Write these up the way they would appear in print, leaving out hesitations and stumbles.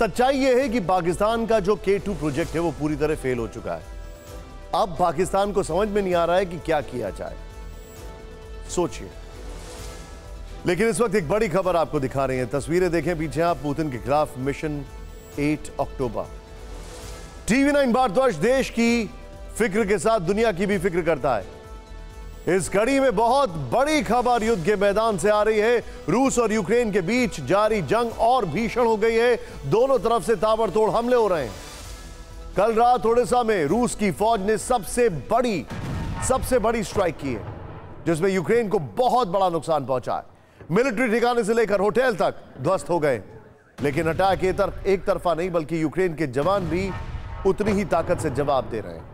सच्चाई यह है कि पाकिस्तान का जो K2 प्रोजेक्ट है वो पूरी तरह फेल हो चुका है। अब पाकिस्तान को समझ में नहीं आ रहा है कि क्या किया जाए। सोचिए। लेकिन इस वक्त एक बड़ी खबर आपको दिखा रहे हैं। तस्वीरें देखें पीछे आप, पुतिन के खिलाफ मिशन 8 अक्टूबर। TV9 भारतवर्ष देश की फिक्र के साथ दुनिया की भी फिक्र करता है। इस कड़ी में बहुत बड़ी खबर युद्ध के मैदान से आ रही है। रूस और यूक्रेन के बीच जारी जंग और भीषण हो गई है। दोनों तरफ से ताबड़तोड़ हमले हो रहे हैं। कल रात ओडिशा में रूस की फौज ने सबसे बड़ी स्ट्राइक की है, जिसमें यूक्रेन को बहुत बड़ा नुकसान पहुंचा है। मिलिट्री ठिकाने से लेकर होटल तक ध्वस्त हो गए। लेकिन अटैक एक तरफा नहीं, बल्कि यूक्रेन के जवान भी उतनी ही ताकत से जवाब दे रहे हैं।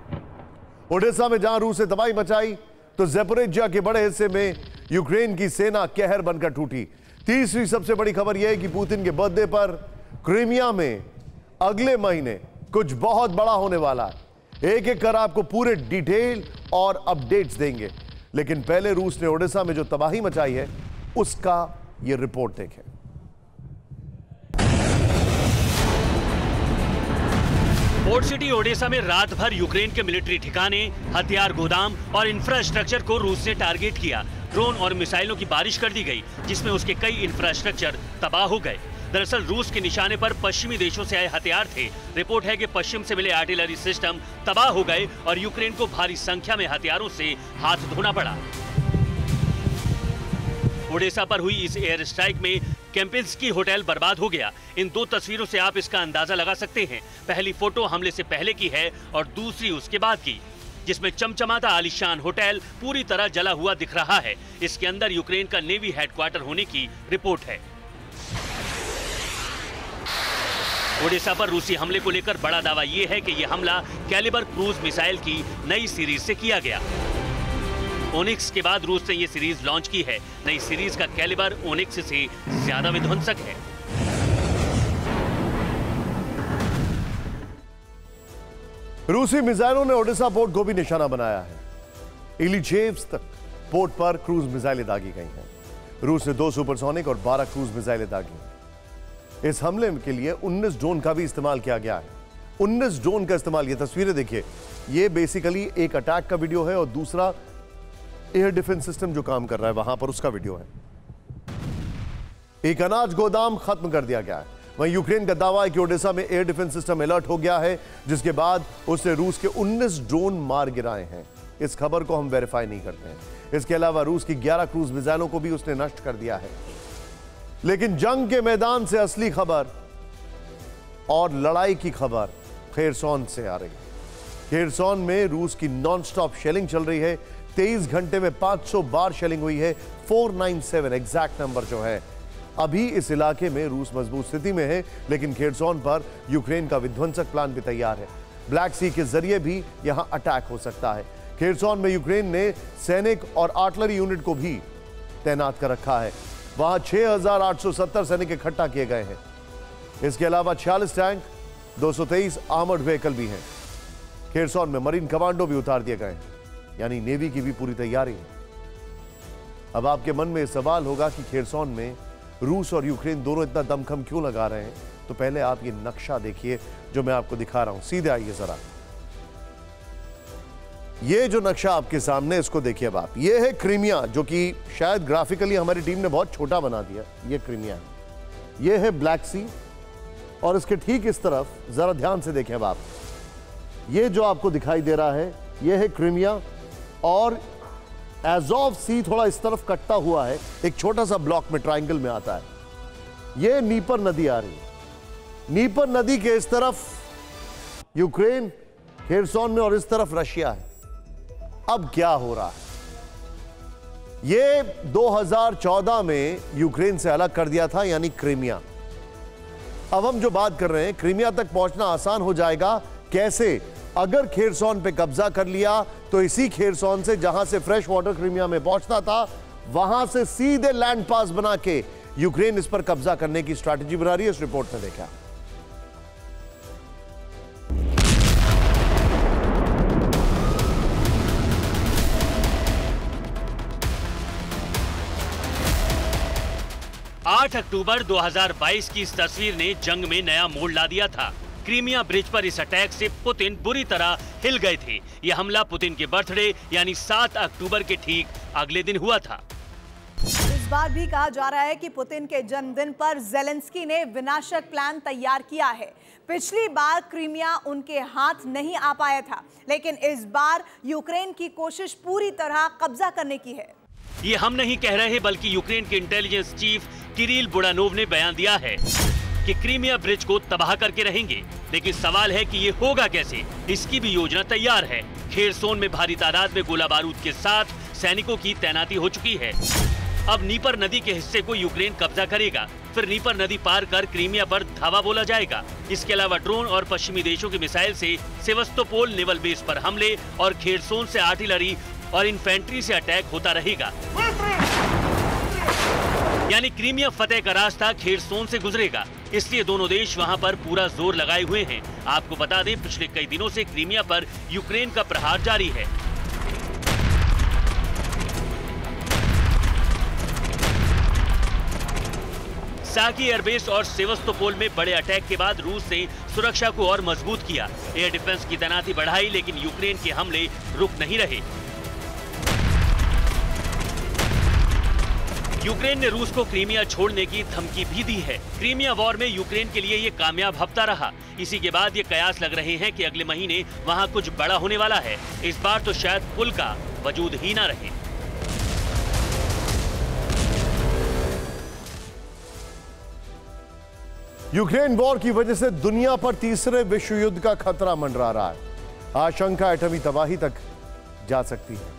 ओडिशा में जहां रूस ने तबाही मचाई, तो ज़ेपोरिज़िया के बड़े हिस्से में यूक्रेन की सेना कहर बनकर टूटी। तीसरी सबसे बड़ी खबर यह है कि पुतिन के बर्थडे पर क्रीमिया में अगले महीने कुछ बहुत बड़ा होने वाला है। एक एक कर आपको पूरे डिटेल और अपडेट्स देंगे। लेकिन पहले रूस ने ओडिशा में जो तबाही मचाई है उसका यह रिपोर्ट देखें। पोर्ट सिटी ओडिशा में रात भर यूक्रेन के मिलिट्री ठिकाने, हथियार गोदाम और इंफ्रास्ट्रक्चर को रूस ने टारगेट किया। ड्रोन और मिसाइलों की बारिश कर दी गई, जिसमें उसके कई इंफ्रास्ट्रक्चर तबाह हो गए। दरअसल रूस के निशाने पर पश्चिमी देशों से आए हथियार थे। रिपोर्ट है कि पश्चिम से मिले आर्टिलरी सिस्टम तबाह हो गए और यूक्रेन को भारी संख्या में हथियारों से हाथ धोना पड़ा। ओडिशा पर हुई इस एयर स्ट्राइक में केम्पिंस्की होटल बर्बाद हो गया। इन दो तस्वीरों से आप इसका अंदाजा लगा सकते हैं। पहली फोटो हमले से पहले की है और दूसरी उसके बाद की, जिसमें चमचमाता आलीशान होटल पूरी तरह जला हुआ दिख रहा है। इसके अंदर यूक्रेन का नेवी हेडक्वार्टर होने की रिपोर्ट है। ओडिशा पर रूसी हमले को लेकर बड़ा दावा यह है कि यह हमला कैलिबर क्रूज मिसाइल की नई सीरीज से किया गया। ओनिक्स के बाद रूस ने यह सीरीज लॉन्च की है। नई सीरीज का कैलिबर ओनिक्स से ज्यादा विध्वंसक है। रूसी मिसाइलों ने ओडिशा पोर्ट को भी निशाना बनाया है। इलीचेव्स तक पोर्ट पर क्रूज मिसाइलें दागी गई हैं। रूस ने 2 सुपरसोनिक और 12 क्रूज मिसाइलें दागी। इस हमले के लिए 19 ड्रोन का भी इस्तेमाल किया गया है। 19 ड्रोन का इस्तेमाल। ये तस्वीरें देखिए, ये बेसिकली एक अटैक का वीडियो है और दूसरा एयर डिफेंस सिस्टम जो काम कर रहा है वहां पर उसका वीडियो है। एक अनाज गोदाम खत्म कर दिया गया है। वहीं यूक्रेन का दावा है कि ओडिशा में एयर डिफेंस सिस्टम अलर्ट हो गया है, जिसके बाद उसने रूस के 19 ड्रोन मार गिराए हैं। इस खबर को हम वेरीफाई नहीं करते हैं। इसके अलावा रूस की 11 क्रूज मिसाइलों को भी उसने नष्ट कर दिया है। लेकिन जंग के मैदान से असली खबर और लड़ाई की खबर खेरसौन से आ रही है। खेरसौन में रूस की नॉनस्टॉप शेलिंग चल रही है। 23 घंटे में 500 बार शेलिंग हुई है। 497 एग्जैक्ट नंबर जो है। अभी इस इलाके में रूस मजबूत स्थिति में है, लेकिन खेरसौन पर यूक्रेन का विध्वंसक प्लान भी तैयार है। ब्लैक सी के जरिए भी यहां अटैक हो सकता है। खेरसौन में यूक्रेन ने सैनिक और आर्टिलरी यूनिट को भी तैनात कर रखा है। वहां 6870 सैनिक इकट्ठा किए गए हैं। इसके अलावा 46 टैंक, 223 आर्मर्ड व्हीकल भी हैं। खेरसौन में मरीन कमांडो भी उतार दिए गए हैं, यानी नेवी की भी पूरी तैयारी है। अब आपके मन में सवाल होगा कि खेरसौन में रूस और यूक्रेन दोनों इतना दमखम क्यों लगा रहे हैं। तो पहले आप ये नक्शा देखिए जो मैं आपको दिखा रहा हूं। सीधे आइए जरा, ये जो नक्शा आपके सामने, इसको देखिए अब आप। ये है क्रीमिया, जो कि शायद ग्राफिकली हमारी टीम ने बहुत छोटा बना दिया। ये क्रीमिया है, ये है ब्लैक सी, और इसके ठीक इस तरफ जरा ध्यान से देखें अब आप, ये जो आपको दिखाई दे रहा है ये है क्रीमिया, और एज़ोव सी थोड़ा इस तरफ कटता हुआ है, एक छोटा सा ब्लॉक में ट्रायंगल में आता है। ये नीपर नदी आ रही है। नीपर नदी के इस तरफ यूक्रेन खेरसौन में, और इस तरफ रशिया है। अब क्या हो रहा है? ये 2014 में यूक्रेन से अलग कर दिया था, यानी क्रीमिया। अब हम जो बात कर रहे हैं, क्रीमिया तक पहुंचना आसान हो जाएगा। कैसे? अगर खेरसौन पे कब्जा कर लिया तो इसी खेरसौन से, जहां से फ्रेश वाटर क्रीमिया में पहुंचता था, वहां से सीधे लैंड पास बना के यूक्रेन इस पर कब्जा करने की स्ट्रैटेजी बना रही है। इस रिपोर्ट में देखा। 8 अक्टूबर 2022 की इस तस्वीर ने जंग में नया मोड़ ला दिया था। क्रीमिया ब्रिज पर इस अटैक से पुतिन बुरी तरह हिल गए थे। यह हमला पुतिन के बर्थडे यानी 7 अक्टूबर के ठीक अगले दिन हुआ था। इस बार भी कहा जा रहा है कि पुतिन के जन्मदिन पर ज़ेलेंस्की ने विनाशक प्लान तैयार किया है। पिछली बार क्रीमिया उनके हाथ नहीं आ पाया था, लेकिन इस बार यूक्रेन की कोशिश पूरी तरह कब्जा करने की है। ये हम नहीं कह रहे, बल्कि यूक्रेन के इंटेलिजेंस चीफ किरिल बुडानोव ने बयान दिया है कि क्रीमिया ब्रिज को तबाह करके रहेंगे। लेकिन सवाल है कि ये होगा कैसे, इसकी भी योजना तैयार है। खेरसोन में भारी तादाद में गोला बारूद के साथ सैनिकों की तैनाती हो चुकी है। अब नीपर नदी के हिस्से को यूक्रेन कब्जा करेगा, फिर नीपर नदी पार कर क्रीमिया पर धावा बोला जाएगा। इसके अलावा ड्रोन और पश्चिमी देशों की मिसाइल से सेवस्तोपोल नेवल बेस पर हमले और खेरसोन से आर्टिलरी और इन्फेंट्री से अटैक होता रहेगा। यानी क्रीमिया फतेह का रास्ता खेरसोन से गुजरेगा, इसलिए दोनों देश वहां पर पूरा जोर लगाए हुए हैं। आपको बता दें, पिछले कई दिनों से क्रीमिया पर यूक्रेन का प्रहार जारी है। साकी एयरबेस और सेवस्तोपोल में बड़े अटैक के बाद रूस ने सुरक्षा को और मजबूत किया। एयर डिफेंस की तैनाती बढ़ाई, लेकिन यूक्रेन के हमले रुक नहीं रहे। यूक्रेन ने रूस को क्रीमिया छोड़ने की धमकी भी दी है। क्रीमिया वॉर में यूक्रेन के लिए ये कामयाब हफ्ता रहा। इसी के बाद ये कयास लग रहे हैं कि अगले महीने वहां कुछ बड़ा होने वाला है। इस बार तो शायद पुल का वजूद ही ना रहे। यूक्रेन वॉर की वजह से दुनिया पर तीसरे विश्व युद्ध का खतरा मंडरा रहा है। आशंका एटमी तबाही तक जा सकती है।